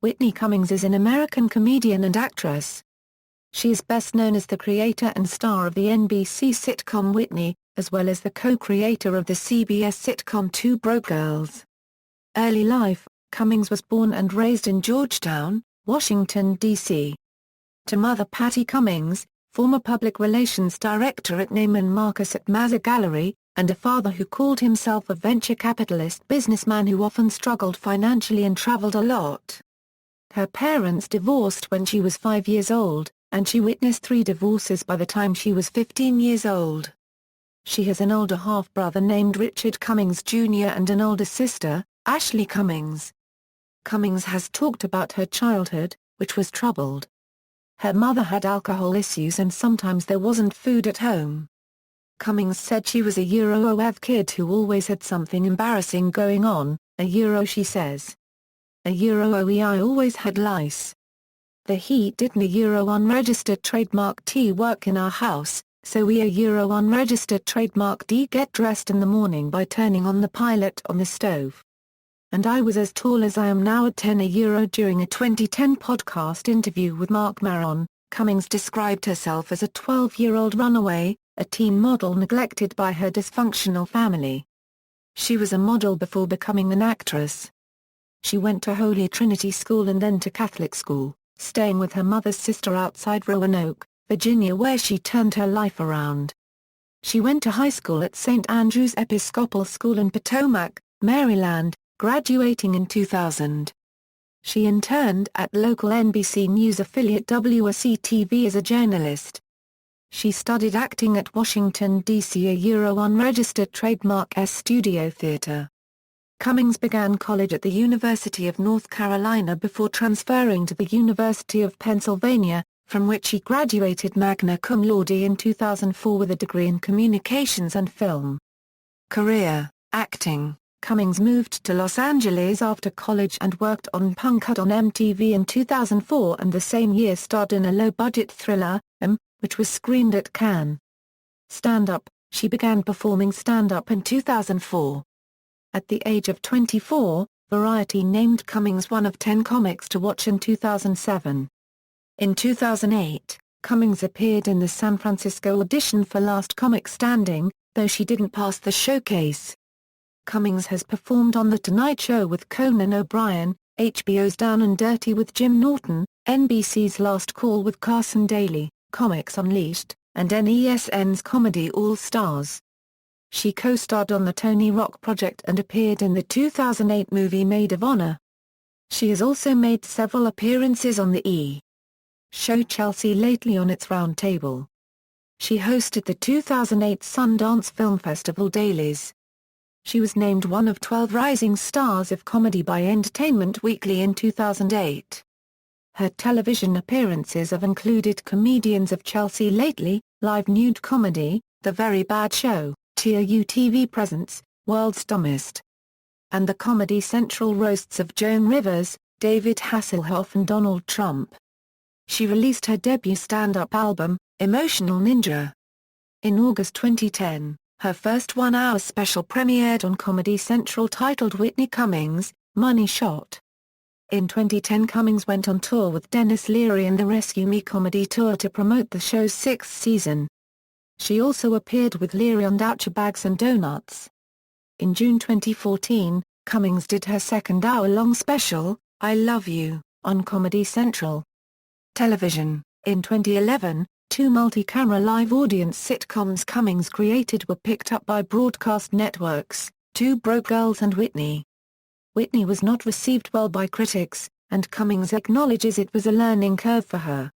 Whitney Cummings is an American comedian and actress. She is best known as the creator and star of the NBC sitcom Whitney, as well as the co-creator of the CBS sitcom Two Broke Girls. Early life: Cummings was born and raised in Georgetown, Washington, D.C. To mother Patty Cummings, former public relations director at Neiman Marcus at Mazza Gallery, and a father who called himself a venture capitalist businessman who often struggled financially and traveled a lot. Her parents divorced when she was 5 years old, and she witnessed 3 divorces by the time she was 15 years old. She has an older half-brother named Richard Cummings Jr. and an older sister, Ashley Cummings. Cummings has talked about her childhood, which was troubled. Her mother had alcohol issues and sometimes there wasn't food at home. Cummings said she was a Euro-OEV kid who always had something embarrassing going on, a Euro she says. A Euro-OE I always had lice. The heat didn't a Euro unregistered trademark T work in our house, so we a Euro unregistered trademark D get dressed in the morning by turning on the pilot on the stove. And I was as tall as I am now at 10 a Euro. During a 2010 podcast interview with Marc Maron, Cummings described herself as a 12-year-old runaway, a teen model neglected by her dysfunctional family. She was a model before becoming an actress. She went to Holy Trinity School and then to Catholic school, staying with her mother's sister outside Roanoke, Virginia, where she turned her life around. She went to high school at St. Andrew's Episcopal School in Potomac, Maryland, graduating in 2000. She interned at local NBC News affiliate WSC-TV as a journalist. She studied acting at Washington, D.C. a Euro unregistered trademark S Studio Theater. Cummings began college at the University of North Carolina before transferring to the University of Pennsylvania, from which she graduated magna cum laude in 2004 with a degree in communications and film. Career: acting. Cummings moved to Los Angeles after college and worked on Punk'd on MTV in 2004 and the same year starred in a low-budget thriller, which was screened at Cannes. Stand-up: she began performing stand-up in 2004. At the age of 24, Variety named Cummings one of 10 comics to watch in 2007. In 2008, Cummings appeared in the San Francisco audition for Last Comic Standing, though she didn't pass the showcase. Cummings has performed on The Tonight Show with Conan O'Brien, HBO's Down and Dirty with Jim Norton, NBC's Last Call with Carson Daly, Comics Unleashed, and NESN's Comedy All Stars. She co-starred on the Tony Rock Project and appeared in the 2008 movie Maid of Honor. She has also made several appearances on the E! show Chelsea Lately on its Round Table. She hosted the 2008 Sundance Film Festival dailies. She was named one of 12 rising stars of comedy by Entertainment Weekly in 2008. Her television appearances have included Comedians of Chelsea Lately, Live Nude Comedy, The Very Bad Show, TRU TV Presents, World's Dumbest, and the Comedy Central roasts of Joan Rivers, David Hasselhoff and Donald Trump. She released her debut stand-up album, Emotional Ninja, in August 2010. Her first one-hour special premiered on Comedy Central titled Whitney Cummings, Money Shot. In 2010, Cummings went on tour with Dennis Leary and the Rescue Me Comedy Tour to promote the show's 6th season. She also appeared with Leary on Doucher Bags and Donuts. In June 2014, Cummings did her second hour-long special, I Love You, on Comedy Central. Television: in 2011, 2 multi-camera live audience sitcoms Cummings created were picked up by broadcast networks, Two Broke Girls and Whitney. Whitney was not received well by critics, and Cummings acknowledges it was a learning curve for her.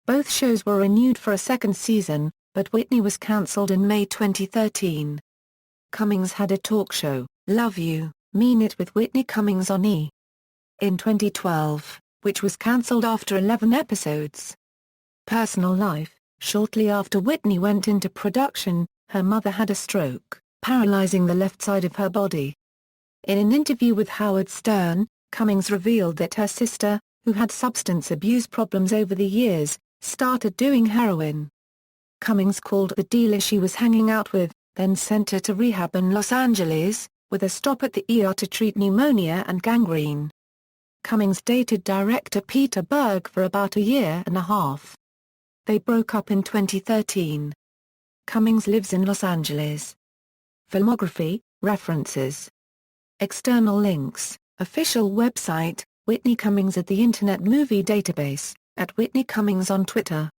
Both shows were renewed for a second season, but Whitney was cancelled in May 2013. Cummings had a talk show, Love You, Mean It with Whitney Cummings on E! in 2012, which was cancelled after 11 episodes. Personal life: shortly after Whitney went into production, her mother had a stroke, paralyzing the left side of her body. In an interview with Howard Stern, Cummings revealed that her sister, who had substance abuse problems over the years, started doing heroin. Cummings called the dealer she was hanging out with, then sent her to rehab in Los Angeles, with a stop at the ER to treat pneumonia and gangrene. Cummings dated director Peter Berg for about a year and a half. They broke up in 2013. Cummings lives in Los Angeles. Filmography, references. External links, official website, Whitney Cummings at the Internet Movie Database, at Whitney Cummings on Twitter.